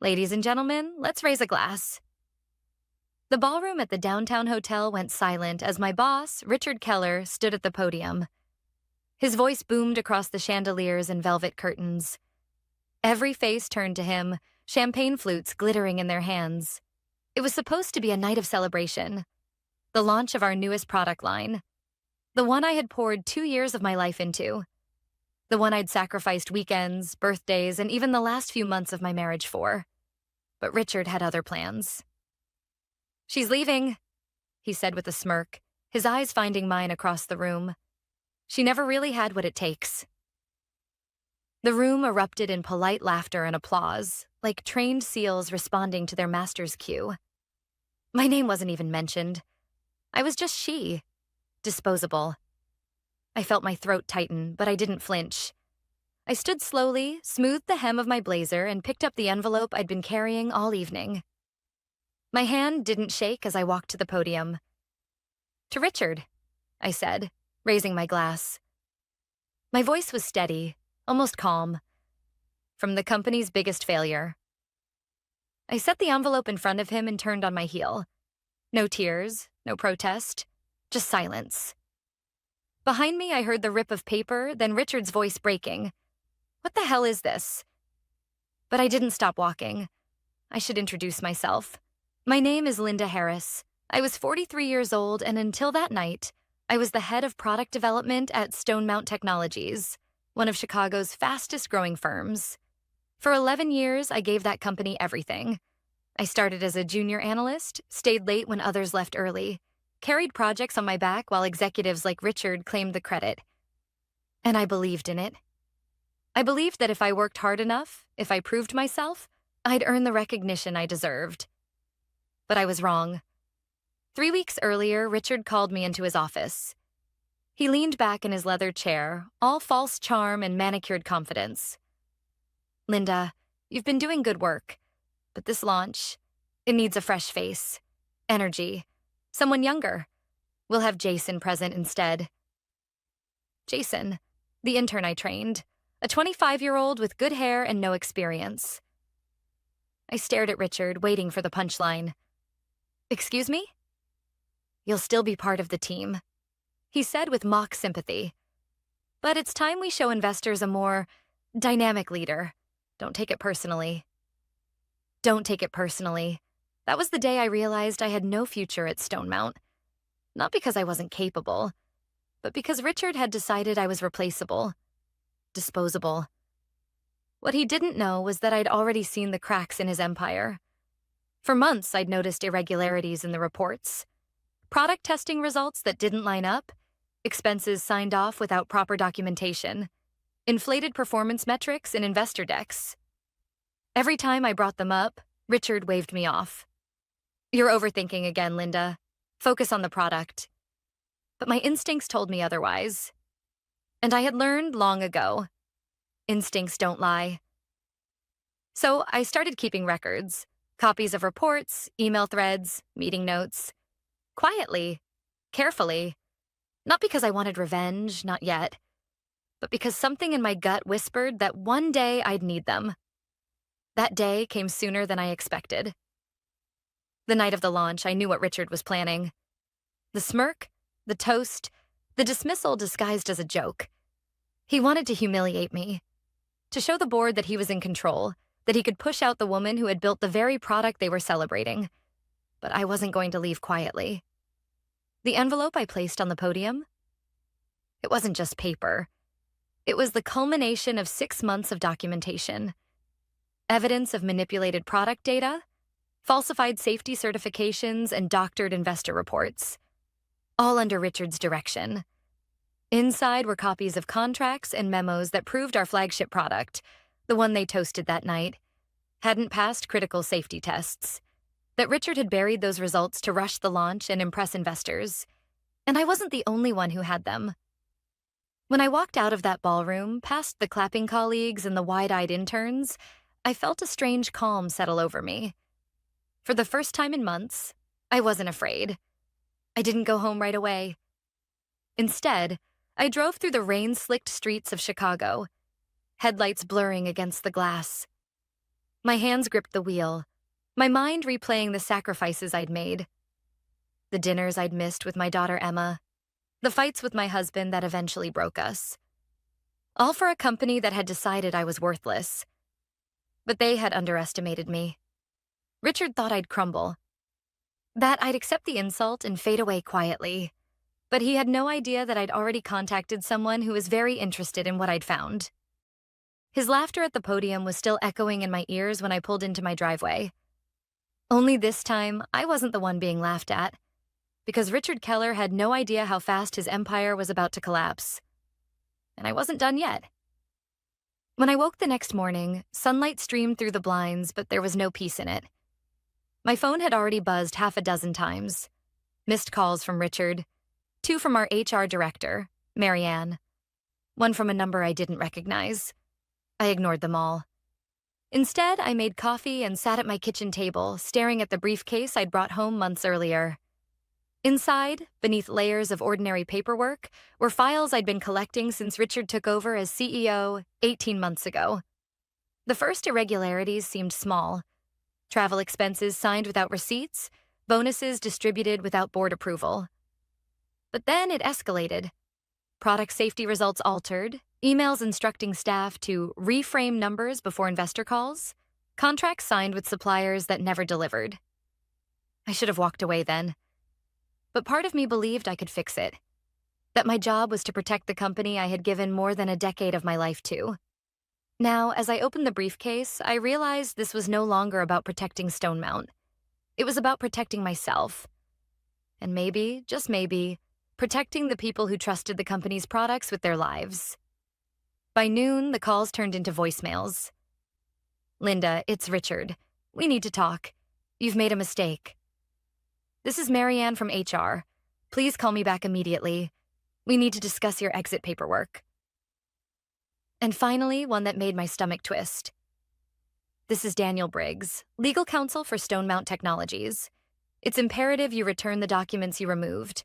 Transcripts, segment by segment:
Ladies and gentlemen, let's raise a glass. The ballroom at the downtown hotel went silent as my boss, Richard Keller, stood at the podium. His voice boomed across the chandeliers and velvet curtains. Every face turned to him, champagne flutes glittering in their hands. It was supposed to be a night of celebration. The launch of our newest product line. The one I had poured 2 years of my life into. The one I'd sacrificed weekends, birthdays, and even the last few months of my marriage for. But Richard had other plans. "She's leaving," he said with a smirk, his eyes finding mine across the room. She never really had what it takes. The room erupted in polite laughter and applause, like trained seals responding to their master's cue. My name wasn't even mentioned. I was just she. Disposable. I felt my throat tighten, but I didn't flinch. I stood slowly, smoothed the hem of my blazer, and picked up the envelope I'd been carrying all evening. My hand didn't shake as I walked to the podium. "To Richard," I said, raising my glass. My voice was steady, almost calm. "From the company's biggest failure." I set the envelope in front of him and turned on my heel. No tears, no protest, just silence. Behind me, I heard the rip of paper, then Richard's voice breaking. "What the hell is this?" But I didn't stop walking. I should introduce myself. My name is Linda Harris. I was 43 years old, and until that night, I was the head of product development at Stonemount Technologies, one of Chicago's fastest-growing firms. For 11 years, I gave that company everything. I started as a junior analyst, stayed late when others left early, carried projects on my back while executives like Richard claimed the credit. And I believed in it. I believed that if I worked hard enough, if I proved myself, I'd earn the recognition I deserved. But I was wrong. 3 weeks earlier, Richard called me into his office. He leaned back in his leather chair, all false charm and manicured confidence. "Linda, you've been doing good work, but this launch, it needs a fresh face, energy, someone younger. We'll have Jason present instead." Jason, the intern I trained, a 25-year-old with good hair and no experience. I stared at Richard, waiting for the punchline. "Excuse me?" "You'll still be part of the team," he said with mock sympathy. "But it's time we show investors a more dynamic leader. Don't take it personally." Don't take it personally. That was the day I realized I had no future at Stonemount. Not because I wasn't capable, but because Richard had decided I was replaceable. Disposable. What he didn't know was that I'd already seen the cracks in his empire. For months, I'd noticed irregularities in the reports. Product testing results that didn't line up, expenses signed off without proper documentation, inflated performance metrics in investor decks. Every time I brought them up, Richard waved me off. "You're overthinking again, Linda. Focus on the product." But my instincts told me otherwise. And I had learned long ago. Instincts don't lie. So I started keeping records, copies of reports, email threads, meeting notes. Quietly, carefully. Not because I wanted revenge, not yet, but because something in my gut whispered that one day I'd need them. That day came sooner than I expected. The night of the launch, I knew what Richard was planning. The smirk, the toast, the dismissal disguised as a joke. He wanted to humiliate me, to show the board that he was in control, that he could push out the woman who had built the very product they were celebrating. But I wasn't going to leave quietly. The envelope I placed on the podium? It wasn't just paper. It was the culmination of 6 months of documentation. Evidence of manipulated product data, falsified safety certifications, and doctored investor reports. All under Richard's direction. Inside were copies of contracts and memos that proved our flagship product, the one they toasted that night, hadn't passed critical safety tests. That Richard had buried those results to rush the launch and impress investors. And I wasn't the only one who had them. When I walked out of that ballroom, past the clapping colleagues and the wide-eyed interns, I felt a strange calm settle over me. For the first time in months, I wasn't afraid. I didn't go home right away. Instead, I drove through the rain-slicked streets of Chicago, headlights blurring against the glass. My hands gripped the wheel, my mind replaying the sacrifices I'd made. The dinners I'd missed with my daughter Emma, the fights with my husband that eventually broke us. All for a company that had decided I was worthless. But they had underestimated me. Richard thought I'd crumble, that I'd accept the insult and fade away quietly. But he had no idea that I'd already contacted someone who was very interested in what I'd found. His laughter at the podium was still echoing in my ears when I pulled into my driveway. Only this time, I wasn't the one being laughed at, because Richard Keller had no idea how fast his empire was about to collapse. And I wasn't done yet. When I woke the next morning, sunlight streamed through the blinds, but there was no peace in it. My phone had already buzzed half a dozen times. Missed calls from Richard, 2 from our HR director, Marianne, 1 from a number I didn't recognize. I ignored them all. Instead, I made coffee and sat at my kitchen table, staring at the briefcase I'd brought home months earlier. Inside, beneath layers of ordinary paperwork, were files I'd been collecting since Richard took over as CEO 18 months ago. The first irregularities seemed small. Travel expenses signed without receipts, bonuses distributed without board approval. But then it escalated. Product safety results altered, emails instructing staff to reframe numbers before investor calls, contracts signed with suppliers that never delivered. I should have walked away then. But part of me believed I could fix it, that my job was to protect the company I had given more than a decade of my life to. Now, as I opened the briefcase, I realized this was no longer about protecting Stone Mount. It was about protecting myself. And maybe, just maybe, protecting the people who trusted the company's products with their lives. By noon, the calls turned into voicemails. "Linda, it's Richard. We need to talk. You've made a mistake. This is Marianne from HR. Please call me back immediately. We need to discuss your exit paperwork." And finally, one that made my stomach twist. "This is Daniel Briggs, legal counsel for Stone Mount Technologies. It's imperative you return the documents you removed.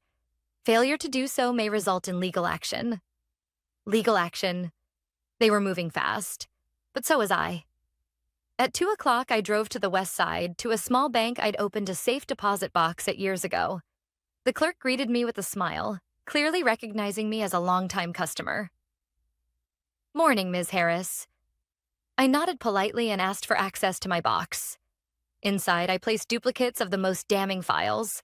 Failure to do so may result in legal action." Legal action. They were moving fast, but so was I. At 2 o'clock, I drove to the west side, to a small bank I'd opened a safe deposit box at years ago. The clerk greeted me with a smile, clearly recognizing me as a longtime customer. "Morning, Ms. Harris." I nodded politely and asked for access to my box. Inside, I placed duplicates of the most damning files: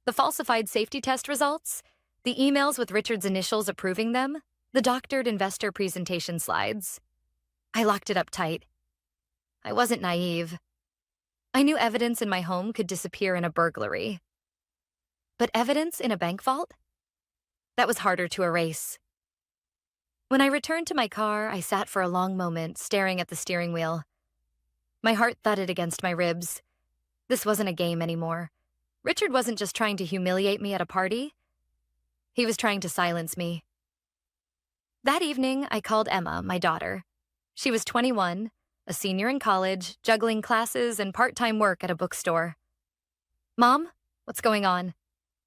the falsified safety test results, the emails with Richard's initials approving them, the doctored investor presentation slides. I locked it up tight. I wasn't naive. I knew evidence in my home could disappear in a burglary. But evidence in a bank vault? That was harder to erase. When I returned to my car, I sat for a long moment, staring at the steering wheel. My heart thudded against my ribs. This wasn't a game anymore. Richard wasn't just trying to humiliate me at a party. He was trying to silence me. That evening, I called Emma, my daughter. She was 21, a senior in college, juggling classes and part-time work at a bookstore. "Mom, what's going on?"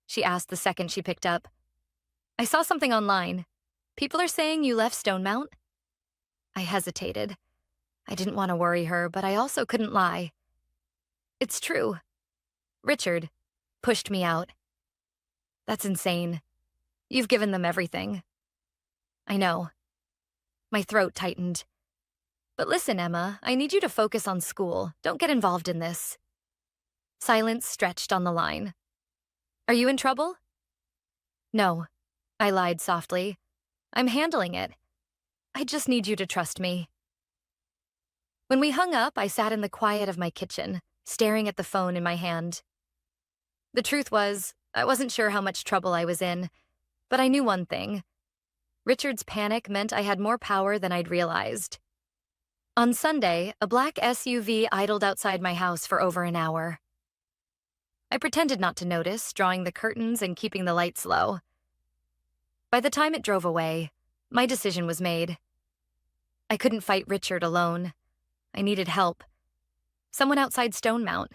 she asked the second she picked up. "I saw something online. People are saying you left Stone Mount." I hesitated. I didn't want to worry her, but I also couldn't lie. "It's true. Richard pushed me out." "That's insane. You've given them everything." "I know." My throat tightened. "But listen, Emma, I need you to focus on school. Don't get involved in this." Silence stretched on the line. "Are you in trouble?" "No," I lied softly. "I'm handling it. I just need you to trust me." When we hung up, I sat in the quiet of my kitchen, staring at the phone in my hand. The truth was, I wasn't sure how much trouble I was in, but I knew one thing. Richard's panic meant I had more power than I'd realized. On Sunday, a black SUV idled outside my house for over an hour. I pretended not to notice, drawing the curtains and keeping the lights low. By the time it drove away, my decision was made. I couldn't fight Richard alone. I needed help. Someone outside Stone Mount.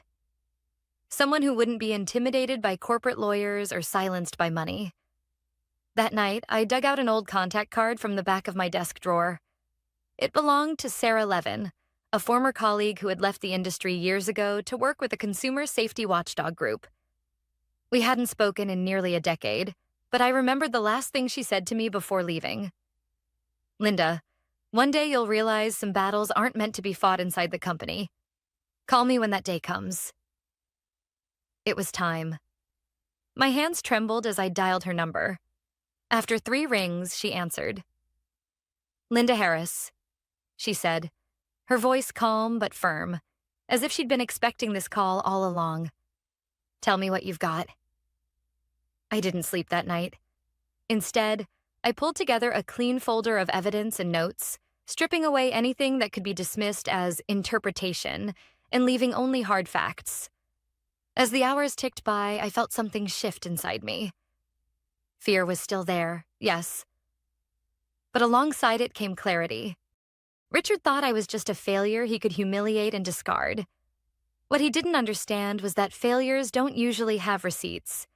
Someone who wouldn't be intimidated by corporate lawyers or silenced by money. That night, I dug out an old contact card from the back of my desk drawer. It belonged to Sarah Levin, a former colleague who had left the industry years ago to work with a consumer safety watchdog group. We hadn't spoken in nearly a decade, but I remembered the last thing she said to me before leaving. "Linda, one day you'll realize some battles aren't meant to be fought inside the company. Call me when that day comes." It was time. My hands trembled as I dialed her number. After 3 rings, she answered. "Linda Harris," she said, her voice calm but firm, as if she'd been expecting this call all along. "Tell me what you've got." I didn't sleep that night. Instead, I pulled together a clean folder of evidence and notes, stripping away anything that could be dismissed as interpretation and leaving only hard facts. As the hours ticked by, I felt something shift inside me. Fear was still there, yes. But alongside it came clarity. Richard thought I was just a failure he could humiliate and discard. What he didn't understand was that failures don't usually have receipts.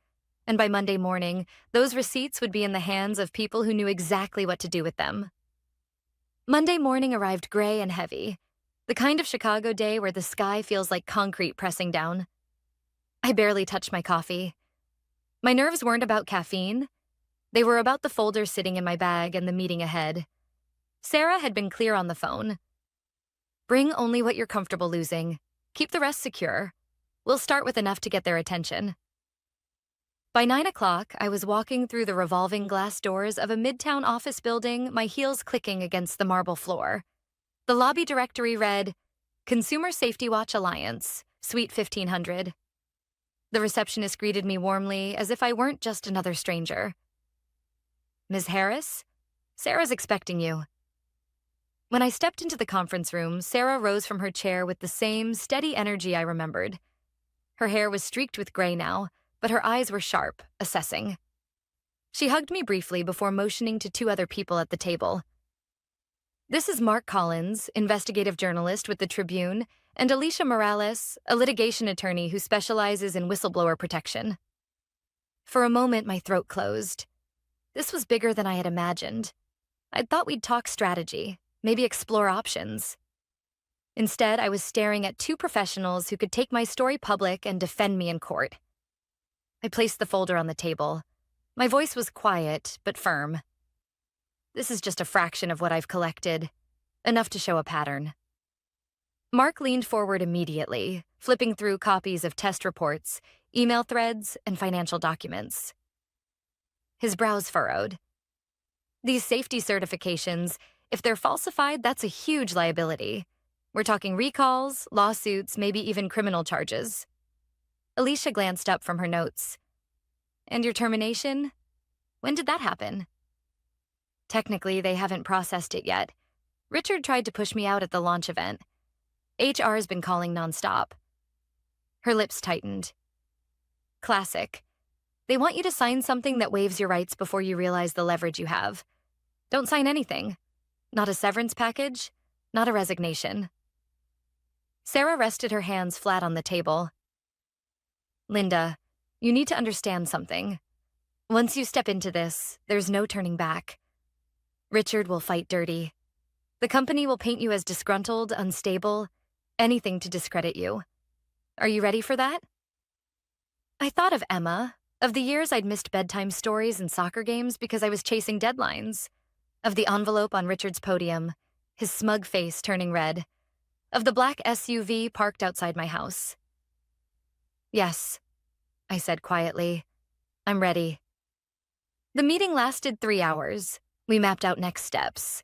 And by Monday morning, those receipts would be in the hands of people who knew exactly what to do with them. Monday morning arrived gray and heavy, the kind of Chicago day where the sky feels like concrete pressing down. I barely touched my coffee. My nerves weren't about caffeine. They were about the folder sitting in my bag and the meeting ahead. Sarah had been clear on the phone. "Bring only what you're comfortable losing. Keep the rest secure. We'll start with enough to get their attention." By 9 o'clock, I was walking through the revolving glass doors of a midtown office building, my heels clicking against the marble floor. The lobby directory read, "Consumer Safety Watch Alliance, Suite 1500. The receptionist greeted me warmly, as if I weren't just another stranger. "Ms. Harris? Sarah's expecting you." When I stepped into the conference room, Sarah rose from her chair with the same steady energy I remembered. Her hair was streaked with gray now, but her eyes were sharp, assessing. She hugged me briefly before motioning to 2 other people at the table. "This is Mark Collins, investigative journalist with the Tribune, and Alicia Morales, a litigation attorney who specializes in whistleblower protection." For a moment, my throat closed. This was bigger than I had imagined. I'd thought we'd talk strategy, maybe explore options. Instead, I was staring at 2 professionals who could take my story public and defend me in court. I placed the folder on the table. My voice was quiet, but firm. "This is just a fraction of what I've collected, enough to show a pattern." Mark leaned forward immediately, flipping through copies of test reports, email threads, and financial documents. His brows furrowed. "These safety certifications, if they're falsified, that's a huge liability. We're talking recalls, lawsuits, maybe even criminal charges." Alicia glanced up from her notes. "And your termination? When did that happen?" "Technically, they haven't processed it yet. Richard tried to push me out at the launch event. HR's been calling nonstop." Her lips tightened. Classic. They want you to sign something that waives your rights before you realize the leverage you have. Don't sign anything. Not a severance package, not a resignation. Sarah rested her hands flat on the table. "Linda, you need to understand something. Once you step into this, there's no turning back. Richard will fight dirty. The company will paint you as disgruntled, unstable, anything to discredit you. Are you ready for that?" I thought of Emma, of the years I'd missed bedtime stories and soccer games because I was chasing deadlines, of the envelope on Richard's podium, his smug face turning red, of the black SUV parked outside my house. "Yes," I said quietly. "I'm ready." The meeting lasted 3 hours. We mapped out next steps.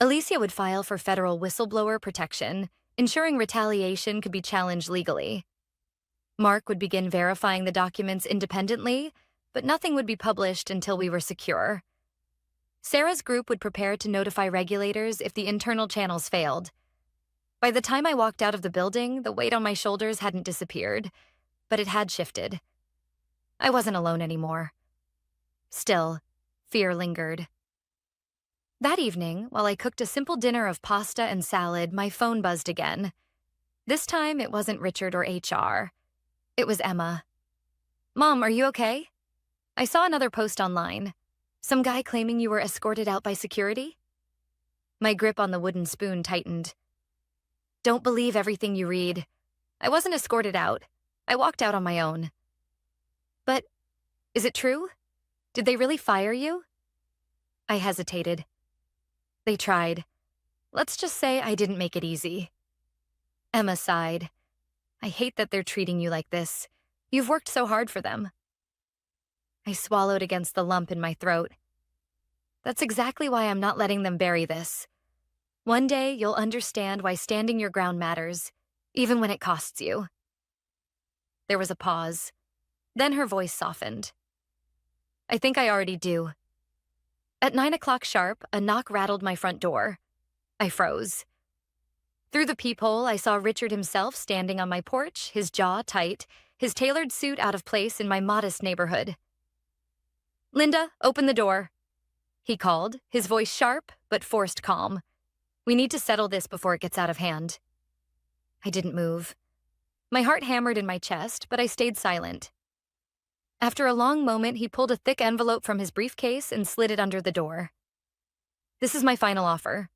Alicia would file for federal whistleblower protection, ensuring retaliation could be challenged legally. Mark would begin verifying the documents independently, but nothing would be published until we were secure. Sarah's group would prepare to notify regulators if the internal channels failed. By the time I walked out of the building, the weight on my shoulders hadn't disappeared, but it had shifted. I wasn't alone anymore. Still, fear lingered. That evening, while I cooked a simple dinner of pasta and salad, my phone buzzed again. This time, it wasn't Richard or HR. It was Emma. "Mom, are you okay? I saw another post online. Some guy claiming you were escorted out by security?" My grip on the wooden spoon tightened. Don't believe everything you read. I wasn't escorted out. I walked out on my own. But is it true? Did they really fire you? I hesitated. They tried. Let's just say I didn't make it easy. Emma sighed. I hate that they're treating you like this. You've worked so hard for them. I swallowed against the lump in my throat. That's exactly why I'm not letting them bury this. One day you'll understand why standing your ground matters, even when it costs you. There was a pause. Then her voice softened. I think I already do. At 9 o'clock sharp, a knock rattled my front door. I froze. Through the peephole, I saw Richard himself standing on my porch, his jaw tight, his tailored suit out of place in my modest neighborhood. Linda, open the door, he called, his voice sharp but forced calm. We need to settle this before it gets out of hand. I didn't move. My heart hammered in my chest, but I stayed silent. After a long moment, he pulled a thick envelope from his briefcase and slid it under the door. This is my final offer.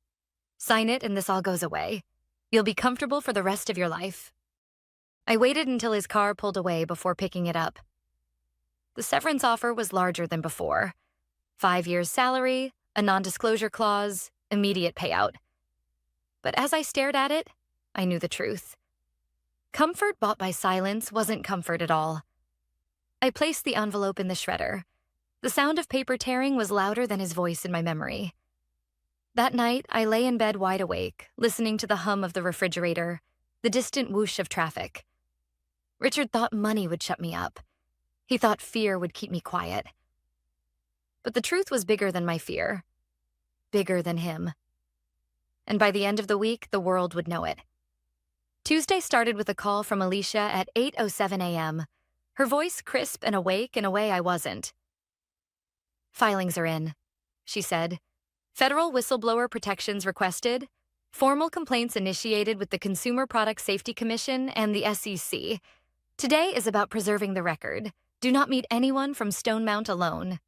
Sign it and this all goes away. You'll be comfortable for the rest of your life. I waited until his car pulled away before picking it up. The severance offer was larger than before. 5 years' salary, a non-disclosure clause, immediate payout. But as I stared at it, I knew the truth. Comfort bought by silence wasn't comfort at all. I placed the envelope in the shredder. The sound of paper tearing was louder than his voice in my memory. That night, I lay in bed wide awake, listening to the hum of the refrigerator, the distant whoosh of traffic. Richard thought money would shut me up. He thought fear would keep me quiet. But the truth was bigger than my fear. Bigger than him. And by the end of the week, the world would know it. Tuesday started with a call from Alicia at 8:07 a.m., her voice crisp and awake in a way I wasn't. Filings are in, she said. Federal whistleblower protections requested. Formal complaints initiated with the Consumer Product Safety Commission and the SEC. Today is about preserving the record. Do not meet anyone from Stone Mount alone.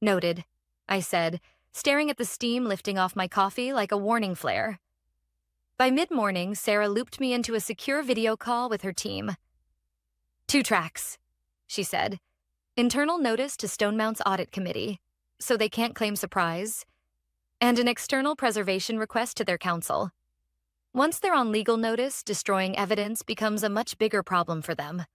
Noted, I said, staring at the steam lifting off my coffee like a warning flare. By mid-morning, Sarah looped me into a secure video call with her team. 2 tracks, she said. Internal notice to Stone Mount's audit committee, so they can't claim surprise, and an external preservation request to their counsel. Once they're on legal notice, destroying evidence becomes a much bigger problem for them.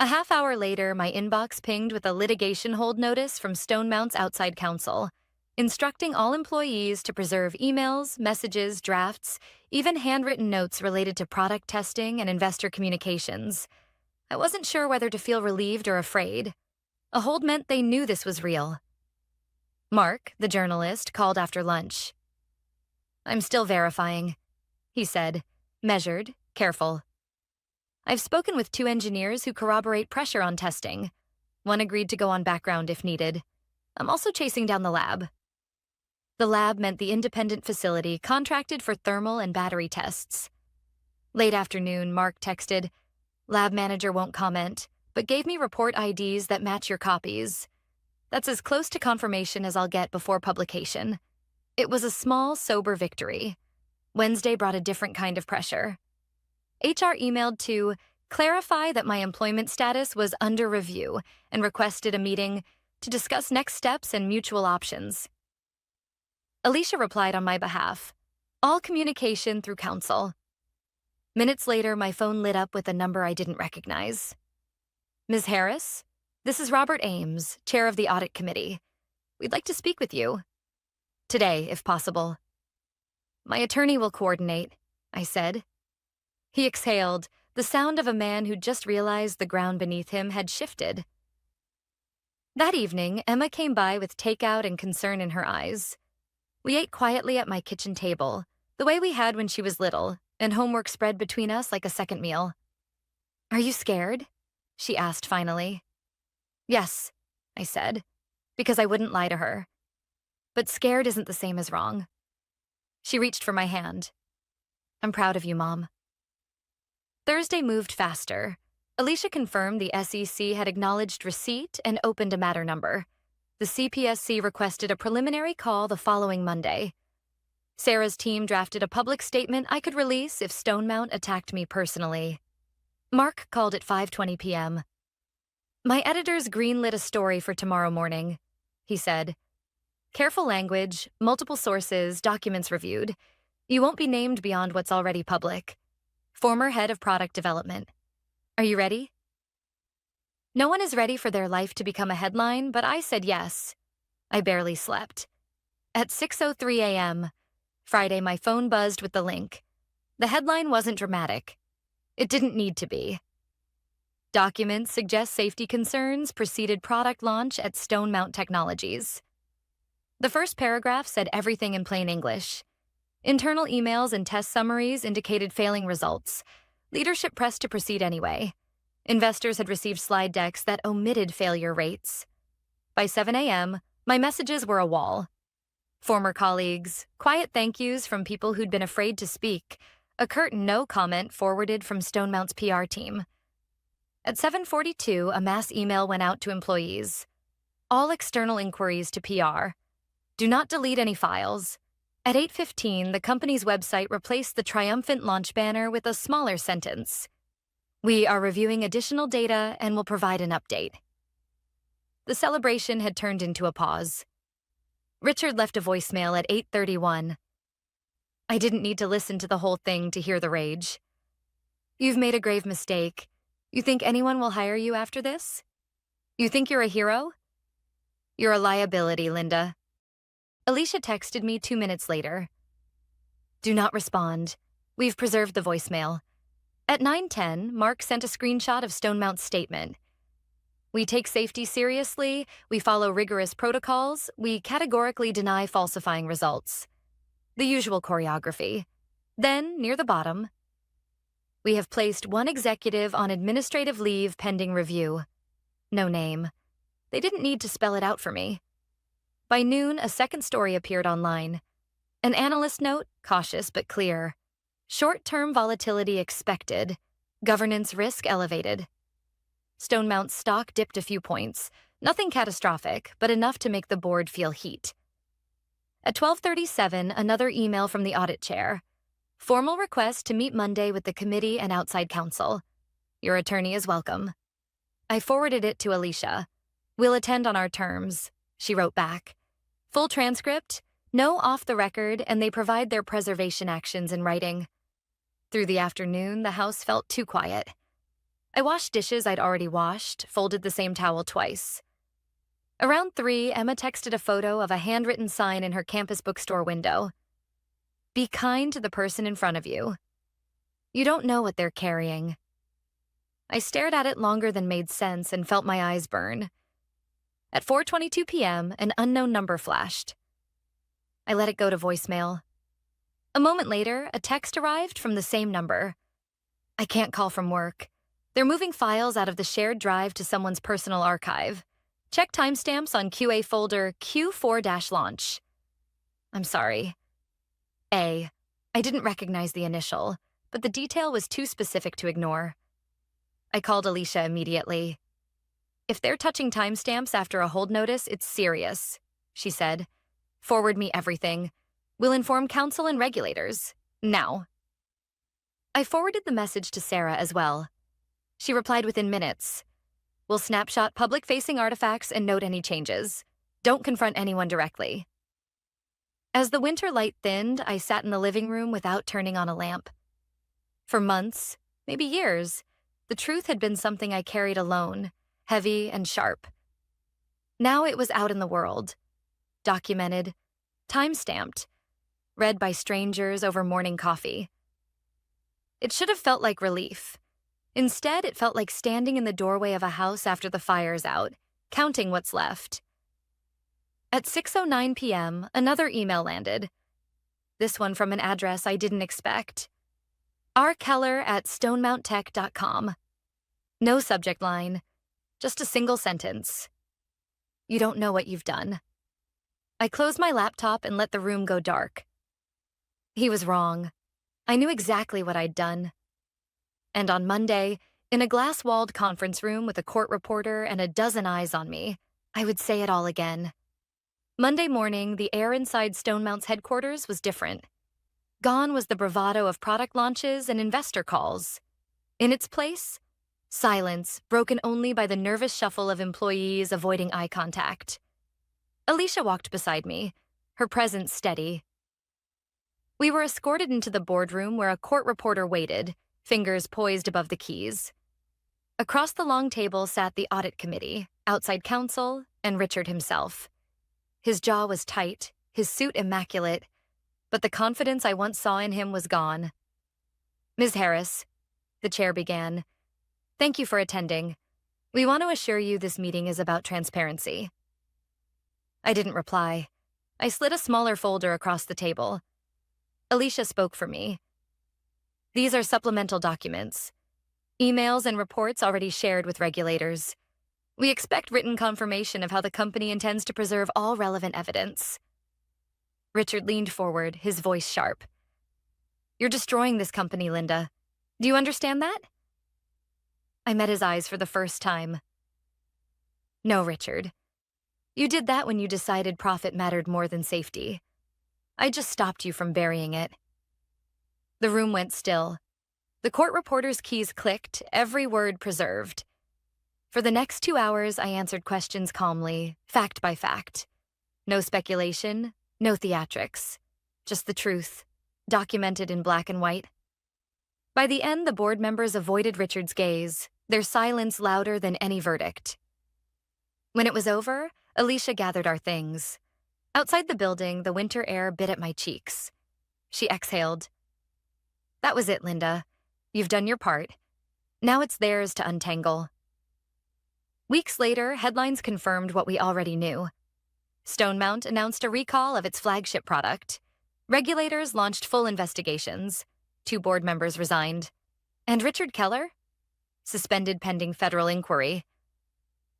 A half hour later, my inbox pinged with a litigation hold notice from Stone Mount's outside counsel, instructing all employees to preserve emails, messages, drafts, even handwritten notes related to product testing and investor communications. I wasn't sure whether to feel relieved or afraid. A hold meant they knew this was real. Mark, the journalist, called after lunch. I'm still verifying, he said, measured, careful. I've spoken with 2 engineers who corroborate pressure on testing. One agreed to go on background if needed. I'm also chasing down the lab. The lab meant the independent facility contracted for thermal and battery tests. Late afternoon, Mark texted, Lab manager won't comment, but gave me report IDs that match your copies. That's as close to confirmation as I'll get before publication. It was a small, sober victory. Wednesday brought a different kind of pressure. HR emailed to clarify that my employment status was under review and requested a meeting to discuss next steps and mutual options. Alicia replied on my behalf. All communication through counsel. Minutes later, my phone lit up with a number I didn't recognize. Ms. Harris, this is Robert Ames, chair of the audit committee. We'd like to speak with you. Today, if possible. My attorney will coordinate, I said. He exhaled, the sound of a man who just realized the ground beneath him had shifted. That evening, Emma came by with takeout and concern in her eyes. We ate quietly at my kitchen table, the way we had when she was little, and homework spread between us like a second meal. Are you scared? She asked finally. Yes, I said, because I wouldn't lie to her. But scared isn't the same as wrong. She reached for my hand. I'm proud of you, Mom. Thursday moved faster. Alicia confirmed the SEC had acknowledged receipt and opened a matter number. The CPSC requested a preliminary call the following Monday. Sarah's team drafted a public statement I could release if Stonemount attacked me personally. Mark called at 5:20 p.m. My editors greenlit a story for tomorrow morning, he said. Careful language, multiple sources, documents reviewed. You won't be named beyond what's already public. Former head of product development. Are you ready? No one is ready for their life to become a headline, but I said yes. I barely slept. At 6:03 a.m., Friday, my phone buzzed with the link. The headline wasn't dramatic. It didn't need to be. Documents suggest safety concerns preceded product launch at Stonemount Technologies. The first paragraph said everything in plain English. Internal emails and test summaries indicated failing results. Leadership pressed to proceed anyway. Investors had received slide decks that omitted failure rates. By 7 a.m., my messages were a wall. Former colleagues, quiet thank yous from people who'd been afraid to speak, a curt no comment forwarded from Stonemount's PR team. At 7:42, a mass email went out to employees. All external inquiries to PR. Do not delete any files. At 8:15, the company's website replaced the triumphant launch banner with a smaller sentence. We are reviewing additional data and will provide an update. The celebration had turned into a pause. Richard left a voicemail at 8:31. I didn't need to listen to the whole thing to hear the rage. You've made a grave mistake. You think anyone will hire you after this? You think you're a hero? You're a liability, Linda. Alicia texted me 2 minutes later. Do not respond. We've preserved the voicemail. At 9:10, Mark sent a screenshot of Stonemount's statement. We take safety seriously, we follow rigorous protocols, we categorically deny falsifying results. The usual choreography. Then, near the bottom, we have placed one executive on administrative leave pending review. No name. They didn't need to spell it out for me. By noon, a second story appeared online. An analyst note, cautious but clear. Short-term volatility expected. Governance risk elevated. Stonemount's stock dipped a few points. Nothing catastrophic, but enough to make the board feel heat. At 12:37, another email from the audit chair. Formal request to meet Monday with the committee and outside counsel. Your attorney is welcome. I forwarded it to Alicia. We'll attend on our terms, she wrote back. Full transcript, no off the record, and they provide their preservation actions in writing. Through the afternoon, the house felt too quiet. I washed dishes I'd already washed, folded the same towel twice. Around 3, Emma texted a photo of a handwritten sign in her campus bookstore window. Be kind to the person in front of you. You don't know what they're carrying. I stared at it longer than made sense and felt my eyes burn. At 4:22 p.m., an unknown number flashed. I let it go to voicemail. A moment later, a text arrived from the same number. I can't call from work. They're moving files out of the shared drive to someone's personal archive. Check timestamps on QA folder Q4-launch. I'm sorry. I didn't recognize the initial, but the detail was too specific to ignore. I called Alicia immediately. If they're touching timestamps after a hold notice, it's serious, she said. Forward me everything. We'll inform counsel and regulators. Now. I forwarded the message to Sarah as well. She replied within minutes. We'll snapshot public-facing artifacts and note any changes. Don't confront anyone directly. As the winter light thinned, I sat in the living room without turning on a lamp. For months, maybe years, the truth had been something I carried alone, heavy and sharp. Now it was out in the world, documented, time-stamped, read by strangers over morning coffee. It should have felt like relief. Instead, it felt like standing in the doorway of a house after the fire's out, counting what's left. At 6:09 p.m., another email landed. This one from an address I didn't expect. rkeller@stonemountTech.com. No subject line, just a single sentence. You don't know what you've done. I closed my laptop and let the room go dark. He was wrong. I knew exactly what I'd done. And on Monday, in a glass-walled conference room with a court reporter and a dozen eyes on me, I would say it all again. Monday morning, the air inside Stonemount's headquarters was different. Gone was the bravado of product launches and investor calls. In its place, silence, broken only by the nervous shuffle of employees avoiding eye contact. Alicia walked beside me, her presence steady. We were escorted into the boardroom where a court reporter waited, fingers poised above the keys. Across the long table sat the audit committee, outside counsel, and Richard himself. His jaw was tight, his suit immaculate, but the confidence I once saw in him was gone. "Ms. Harris," the chair began, "thank you for attending. We want to assure you this meeting is about transparency." I didn't reply. I slid a smaller folder across the table. Alicia spoke for me. "These are supplemental documents. Emails and reports already shared with regulators. We expect written confirmation of how the company intends to preserve all relevant evidence." Richard leaned forward, his voice sharp. "You're destroying this company, Linda. Do you understand that?" I met his eyes for the first time. "No, Richard. You did that when you decided profit mattered more than safety. I just stopped you from burying it." The room went still. The court reporter's keys clicked, every word preserved. For the next 2 hours, I answered questions calmly, fact by fact. No speculation, no theatrics. Just the truth, documented in black and white. By the end, the board members avoided Richard's gaze, their silence louder than any verdict. When it was over, Alicia gathered our things. Outside the building, the winter air bit at my cheeks. She exhaled. "That was it, Linda. You've done your part. Now it's theirs to untangle." Weeks later, headlines confirmed what we already knew. Stonemount announced a recall of its flagship product. Regulators launched full investigations. 2 board members resigned. And Richard Keller? Suspended pending federal inquiry.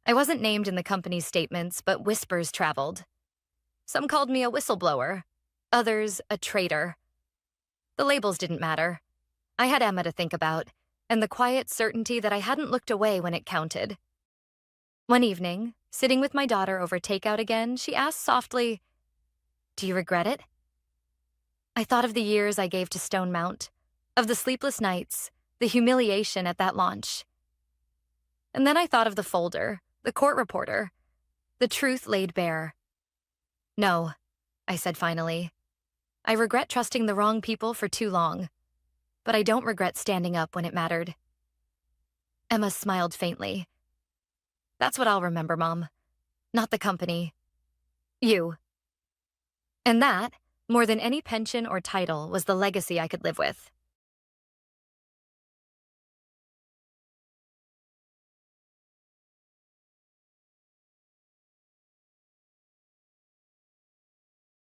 I wasn't named in the company's statements, but whispers traveled. Some called me a whistleblower, others a traitor. The labels didn't matter. I had Emma to think about, and the quiet certainty that I hadn't looked away when it counted. One evening, sitting with my daughter over takeout again, she asked softly, "Do you regret it?" I thought of the years I gave to Stonemount, of the sleepless nights, the humiliation at that launch. And then I thought of the folder, the court reporter, the truth laid bare. "No," I said finally. "I regret trusting the wrong people for too long, but I don't regret standing up when it mattered." Emma smiled faintly. "That's what I'll remember, Mom. Not the company. You." And that, more than any pension or title, was the legacy I could live with.